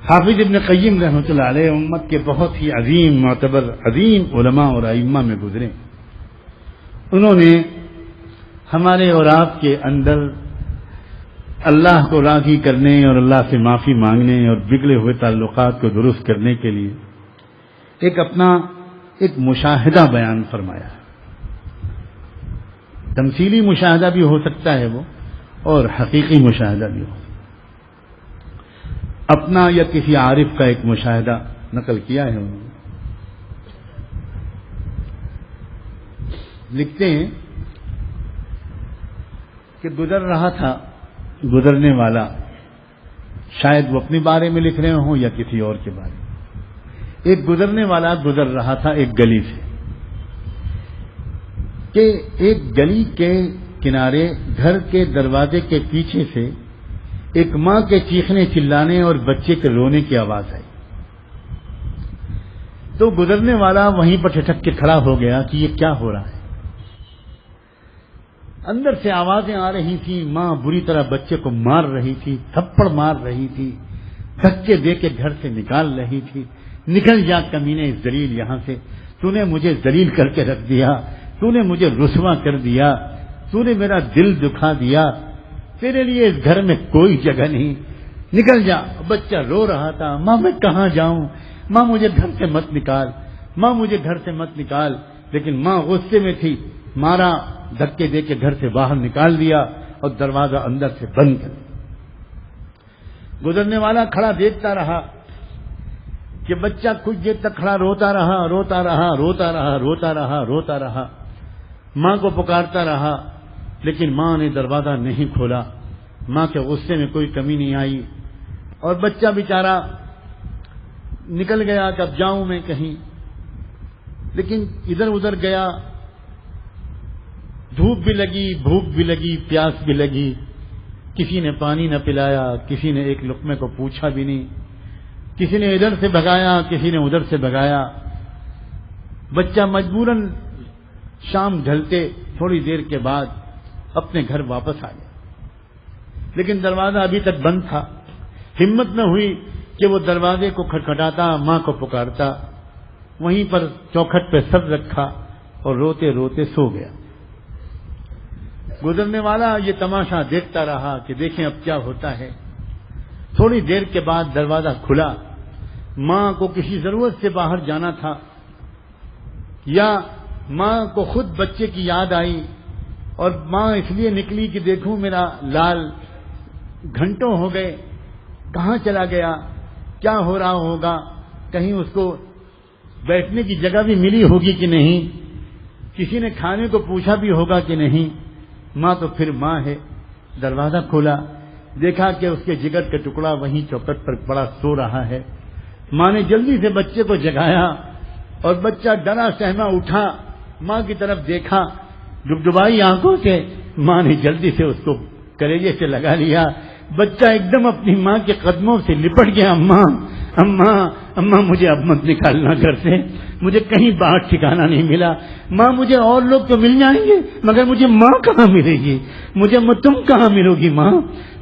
حافظ ابن قیم رحمۃ اللہ علیہ امت کے بہت ہی عظیم معتبر عظیم علماء اور ائمہ میں گزرے. انہوں نے ہمارے اور آپ کے اندر اللہ کو راضی کرنے اور اللہ سے معافی مانگنے اور بگڑے ہوئے تعلقات کو درست کرنے کے لیے ایک مشاہدہ بیان فرمایا. تمثیلی مشاہدہ بھی ہو سکتا ہے وہ، اور حقیقی مشاہدہ بھی ہو. اپنا یا کسی عارف کا ایک مشاہدہ نقل کیا ہے انہوں نے. لکھتے ہیں کہ گزر رہا تھا گزرنے والا، شاید وہ اپنے بارے میں لکھ رہے ہوں یا کسی اور کے بارے میں. ایک گزرنے والا گزر رہا تھا ایک گلی سے، کہ ایک گلی کے کنارے گھر کے دروازے کے پیچھے سے ایک ماں کے چیخنے چلانے اور بچے کے رونے کی آواز آئی. تو گزرنے والا وہیں پر ٹھٹک کے کھڑا ہو گیا کہ یہ کیا ہو رہا ہے. اندر سے آوازیں آ رہی تھیں، ماں بری طرح بچے کو مار رہی تھی، تھپڑ مار رہی تھی، دھکے دے کے گھر سے نکال رہی تھی. نکل جا کمینے ذلیل یہاں سے، تو نے مجھے ذلیل کر کے رکھ دیا، تو نے مجھے رسوا کر دیا، تو نے میرا دل دکھا دیا، تیرے لیے اس گھر میں کوئی جگہ نہیں، نکل جا. بچہ رو رہا تھا، ماں میں کہاں جاؤں، ماں مجھے گھر سے مت نکال، ماں مجھے گھر سے مت نکال. لیکن ماں غصے میں تھی، مارا، دھکے دے کے گھر سے باہر نکال دیا اور دروازہ اندر سے بند کر دیا. گزرنے والا کھڑا دیکھتا رہا کہ بچہ کچھ دیر تک کھڑا روتا رہا روتا رہا روتا رہا روتا رہا روتا رہا. ماں کو پکارتا رہا، لیکن ماں نے دروازہ نہیں کھولا. ماں کے غصے میں کوئی کمی نہیں آئی، اور بچہ بیچارہ نکل گیا کہ اب جاؤں میں کہیں. لیکن ادھر ادھر گیا، دھوپ بھی لگی، بھوک بھی لگی، پیاس بھی لگی. کسی نے پانی نہ پلایا، کسی نے ایک لقمے کو پوچھا بھی نہیں. کسی نے ادھر سے بھگایا، کسی نے ادھر سے بھگایا. بچہ مجبوراً شام ڈھلتے تھوڑی دیر کے بعد اپنے گھر واپس آ گیا. لیکن دروازہ ابھی تک بند تھا. ہمت نہ ہوئی کہ وہ دروازے کو کھٹکھٹاتا، ماں کو پکارتا. وہیں پر چوکھٹ پہ سر رکھا اور روتے روتے سو گیا. گزرنے والا یہ تماشا دیکھتا رہا کہ دیکھیں اب کیا ہوتا ہے. تھوڑی دیر کے بعد دروازہ کھلا. ماں کو کسی ضرورت سے باہر جانا تھا، یا ماں کو خود بچے کی یاد آئی، اور ماں اس لیے نکلی کہ دیکھوں میرا لال گھنٹوں ہو گئے کہاں چلا گیا، کیا ہو رہا ہوگا، کہیں اس کو بیٹھنے کی جگہ بھی ملی ہوگی کہ نہیں، کسی نے کھانے کو پوچھا بھی ہوگا کہ نہیں. ماں تو پھر ماں ہے. دروازہ کھولا، دیکھا کہ اس کے جگر کا ٹکڑا وہیں چوکٹ پر پڑا سو رہا ہے. ماں نے جلدی سے بچے کو جگایا، اور بچہ ڈرا سہما اٹھا، ماں کی طرف دیکھا، ڈبڈبائی آنکھوں سے. ماں نے جلدی سے اس کو کلیجے سے لگا لیا. بچہ ایک دم اپنی ماں کے قدموں سے لپٹ گیا. اماں اماں اماں مجھے اب مت نکالنا گھر سے، مجھے کہیں باہر ٹھکانا نہیں ملا. ماں مجھے اور لوگ تو مل جائیں گے، مگر مجھے ماں کہاں ملے گی، مجھے تم کہاں ملو گی ماں،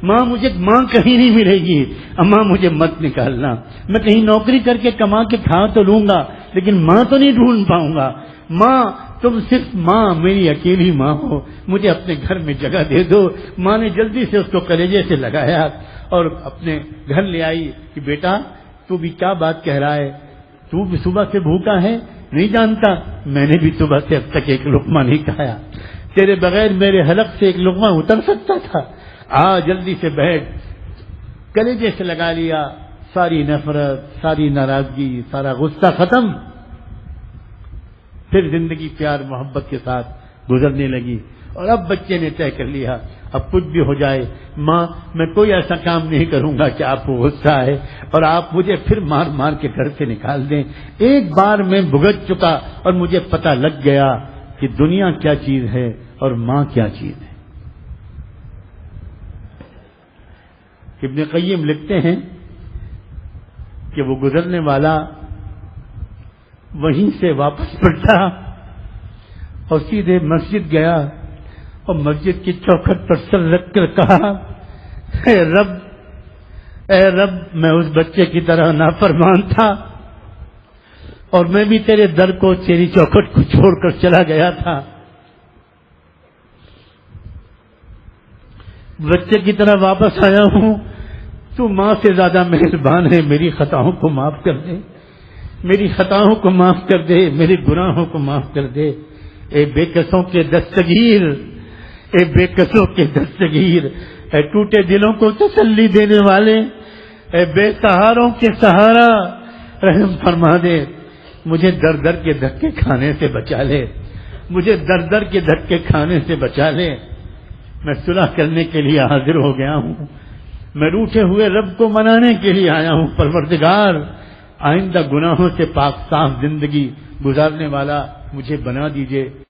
ماں مجھے ماں کہیں نہیں ملے گی. اماں مجھے مت نکالنا، میں کہیں نوکری کر کے کما کے کھا تو لوں گا، لیکن ماں تو نہیں ڈھونڈ پاؤں گا. ماں تم صرف ماں، میری اکیلی ماں ہو، مجھے اپنے گھر میں جگہ دے دو. ماں نے جلدی سے اس کو کلیجے سے لگایا اور اپنے گھر لے آئی کہ بیٹا تو بھی کیا بات کہہ رہا ہے، تو بھی صبح سے بھوکا ہے، نہیں جانتا میں نے بھی صبح سے اب تک ایک لقمہ نہیں کھایا، تیرے بغیر میرے حلق سے ایک لقمہ اتر سکتا تھا. جلدی سے بیٹھ. کلیجے سے لگا لیا. ساری نفرت، ساری ناراضگی، سارا غصہ ختم. پھر زندگی پیار محبت کے ساتھ گزرنے لگی. اور اب بچے نے طے کر لیا اب کچھ بھی ہو جائے ماں میں کوئی ایسا کام نہیں کروں گا کہ آپ کو غصہ آئے اور آپ مجھے پھر مار مار کے گھر سے نکال دیں. ایک بار میں بھگت چکا اور مجھے پتہ لگ گیا کہ دنیا کیا چیز ہے اور ماں کیا چیز ہے. ابن قیم لکھتے ہیں کہ وہ گزرنے والا وہیں سے واپس پلٹا اور سیدھے مسجد گیا اور مسجد کی چوکھٹ پر سر رکھ کر کہا اے رب اے رب میں اس بچے کی طرح نافرمان تھا اور میں بھی تیرے در کو تیری چوکھٹ کو چھوڑ کر چلا گیا تھا. بچے کی طرح واپس آیا ہوں. تو ماں سے زیادہ مہربان ہے. میری خطاؤں کو معاف کر دے, میری خطاؤں کو معاف کر دے, میرے گناہوں کو معاف کر دے. اے بے کسوں کے دستگیر, اے بے کسوں کے دستگیر, اے ٹوٹے دلوں کو تسلی دینے والے, اے بے سہاروں کے سہارا, رحم فرما دے. مجھے در در کے دھکے کھانے سے بچا لے, مجھے در در کے دھکے کھانے سے بچا لے. میں صلح کرنے کے لیے حاضر ہو گیا ہوں. میں روٹھے ہوئے رب کو منانے کے لیے آیا ہوں. پروردگار, آئندہ گناہوں سے پاک صاف زندگی گزارنے والا مجھے بنا دیجئے.